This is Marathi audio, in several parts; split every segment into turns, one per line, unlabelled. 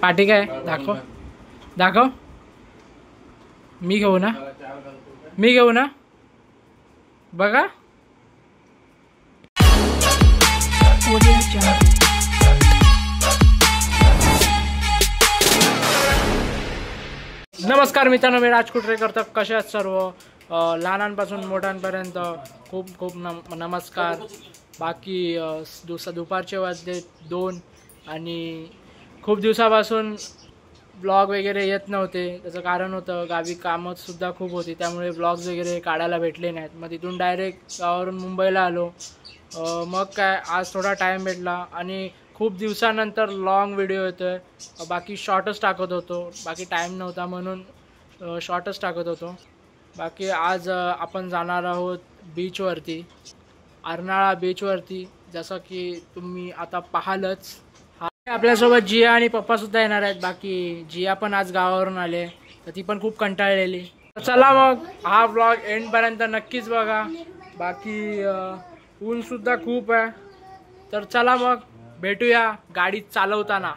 पाठी काय दाखव दाखव. मी घेऊ ना बघा. नमस्कार मित्रांनो, मी राज कुटरेकर. कसे आहेत सर्व? लहानांपासून मोठ्यांपर्यंत खूप खूप नमस्कार. बाकी दुपारचे वाजले 2 आणि खूप दिवसापासून ब्लॉग वगैरे येत नव्हते. त्याचं कारण होतं गावी कामंसुद्धा खूप होती, त्यामुळे ब्लॉग्स वगैरे काढायला भेटले नाहीत. मग तिथून डायरेक्ट गावावरून मुंबईला आलो. मग काय आज थोडा टाईम भेटला आणि खूप दिवसानंतर लॉंग व्हिडिओ येतो आहे. बाकी शॉर्टच टाकत होतो, बाकी टाईम नव्हता म्हणून शॉर्टच टाकत होतो. बाकी आज आपण जाणार आहोत बीचवरती, अर्नाळा बीचवरती. जसं की तुम्ही आता पाहालच. आपल्यासोबत जिया आणि पप्पासुद्धा येणार आहेत. बाकी जिया पण आज गावावरून आले, तर ती पण खूप कंटाळलेली. चला मग हा ब्लॉग एंडपर्यंत नक्कीच बघा. बाकी ऊनसुद्धा खूप आहे, तर चला मग भेटूया गाडी चालवताना.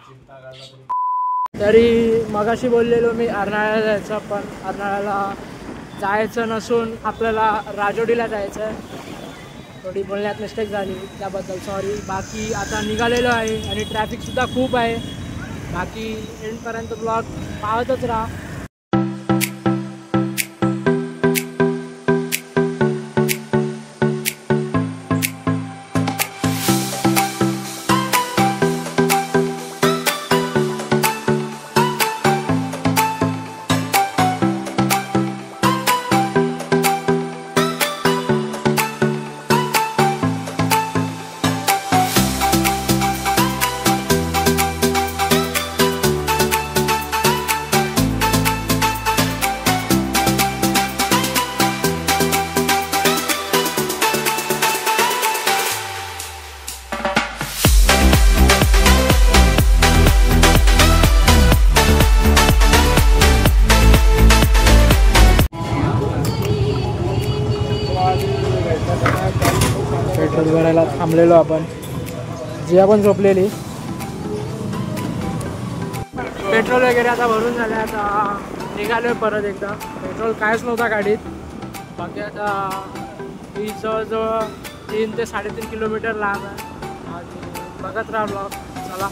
तरी मगाशी बोललेलो मी अर्नाळ्याला जायचं, पण अर्नाळ्याला जायचं नसून आपल्याला राजोडीला जायचं आहे. थोडी बोलण्यात मिस्टेक झाली, त्याबद्दल सॉरी. बाकी आता निघालेलो आहे आणि ट्रॅफिकसुद्धा खूप आहे. बाकी एंडपर्यंत ब्लॉग पाहतच राहा. पेट्रोल भरायला थांबलेलो आपण. जिया पण झोपलेली. पेट्रोल वगैरे आता भरून झाले. आता निघालो परत एकदा. पेट्रोल कायच नव्हता गाडीत. बाकी आता ही जवळजवळ 3 ते 3.5 किलोमीटर लांब आहे. आणि बघत राहा ब्लॉग. चला.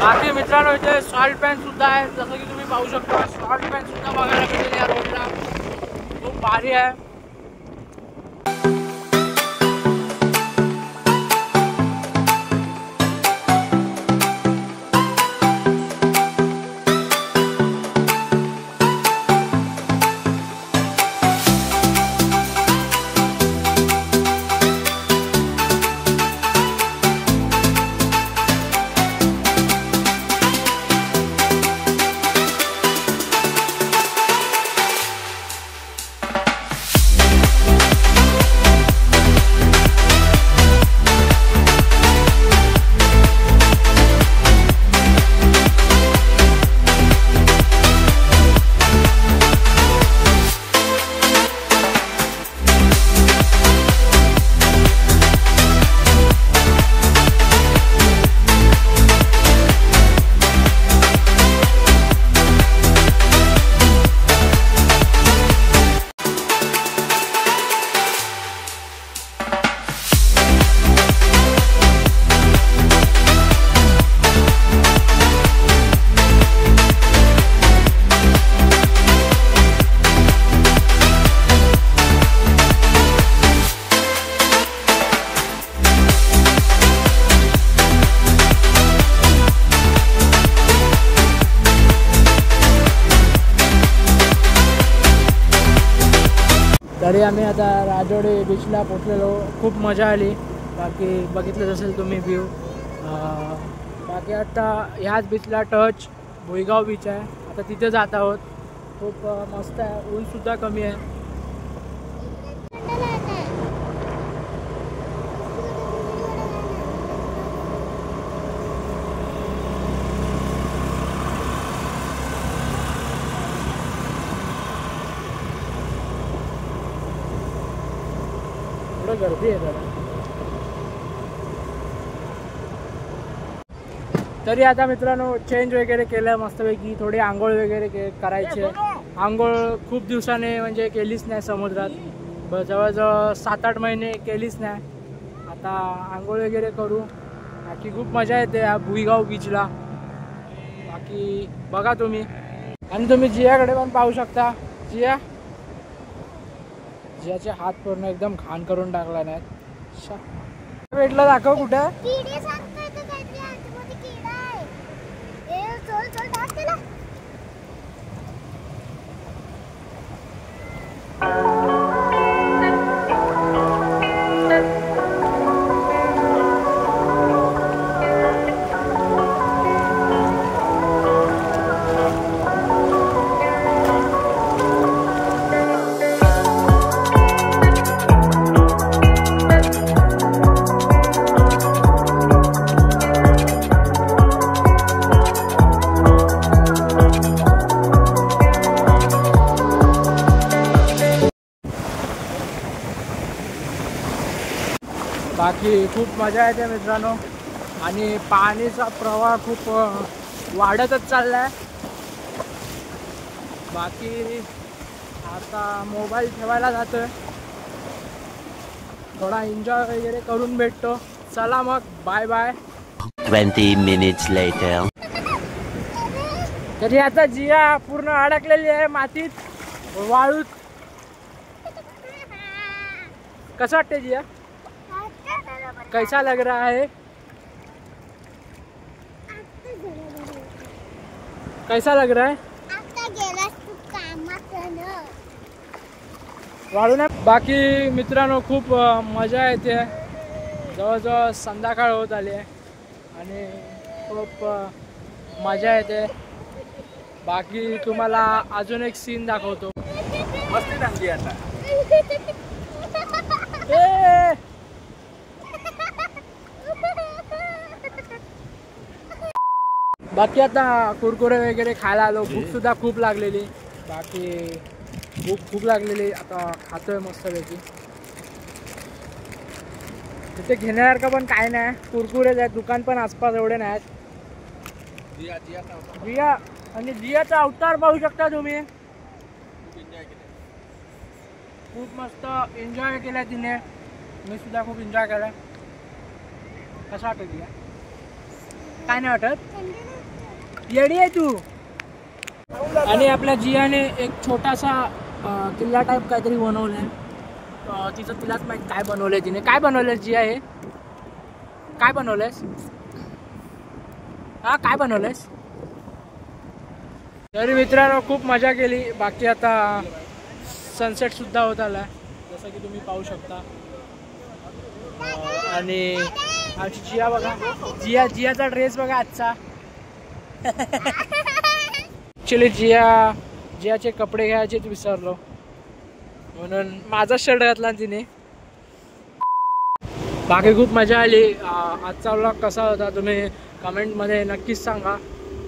बाकी मित्रांनो, इथे सॉल्ट पॅन सुद्धा आहे. जसं की तुम्ही पाहू शकता, सॉल्ट पॅन सुद्धा बघायला भेटेल या रोडला. खूप भारी आहे. तरी आम्ही आता राजवाडी बीचला पोचलेलो. खूप मजा आली. बाकी बघितलंच असेल तुम्ही व्ह्यू. बाकी आता ह्याच बीचला टच भुईगाव बीच आहे. आता तिथे जात आहोत. खूप मस्त आहे. ऊनसुद्धा कमी आहे. थोडं गर्दी आहे जरा. तरी आता मित्रांनो चेंज वगैरे केलं मस्तपैकी. थोडी आंघोळ वगैरे करायचे. आंघोळ खूप दिवसाने म्हणजे केलीच नाही समुद्रात. जवळजवळ 7-8 महिने केलीच नाही. आता आंघोळ वगैरे करू. बाकी खूप मजा येते या भुईगाव बीचला. बाकी बघा तुम्ही. आणि तुम्ही जियाकडे पण पाहू शकता. जियाचे हात पूर्ण एकदम घाण करून टाकला नाहीत. भेटला दाखव कुठे. बाकी खूप मजा येते मित्रांनो. आणि पाणीचा प्रवाह खूप वाढतच चालला आहे. बाकी आता मोबाईल ठेवायला जातोय. थोडा एन्जॉय वगैरे करून भेटतो. चला मग बाय बाय.
20 minutes later.
तरी आता जिया पूर्ण अडकलेली आहे मातीत वाळूत. कसं वाटते जिया. कैसा लग रहा है. कैसा लग रहा है. वाळू नाही. बाकी मित्रांनो खूप मजा येते. जवळजवळ संध्याकाळ होत आली आहे आणि खूप मजा येते. बाकी तुम्हाला अजून एक सीन दाखवतो.
मस्ती टांगली आता.
बाकी आता कुरकुरे वगैरे खायला आलो. भूक सुद्धा खूप लागलेली. बाकी भूक लागलेली. आता खातोय मस्तपैकी. तिथे घेण्यासारखं पण काय नाही. कुरकुरेच आहेत. दुकान पण आसपास एवढे नाहीत. जिया आणि जियाचा अवतार पाहू शकता तुम्ही. खूप मस्त एन्जॉय केला तिने. मी सुद्धा खूप एन्जॉय केला. कसं वाटत जिया. काय नाही वाटत. येडी आहे तू. आणि आपल्या जियाने एक छोटासा किल्ला टाईप काहीतरी बनवलाय. तिचं तिलाच माहित काय बनवलंय तिने. काय बनवलंय जिया. हे काय बनवलंयस. हा काय बनवलंयस. तरी मित्रांनो खूप मजा केली. बाकी आता सनसेट सुद्धा होत आला जसं की तुम्ही पाहू शकता. आणि आमची जिया बघा. जियाचा ड्रेस बघा आजचा. ॲक्च्युली जियाचे कपडे घ्यायचेच विसरलो म्हणून माझा शर्ट घातला तिने. बाकी खूप मजा आली. आजचा व्लॉग कसा होता तुम्ही कमेंटमध्ये नक्कीच सांगा.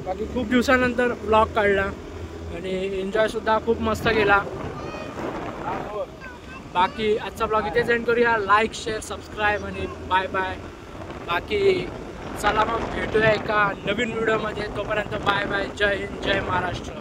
बाकी खूप दिवसानंतर व्लॉग काढला आणि एन्जॉयसुद्धा खूप मस्त केला. बाकी आजचा ब्लॉग इथेच एंड करूया. लाईक शेअर सबस्क्राईब आणि बाय बाय. बाकी चला मग भेटूया एका नवीन व्हिडिओमध्ये. तोपर्यंत बाय बाय. जय हिंद जय महाराष्ट्र.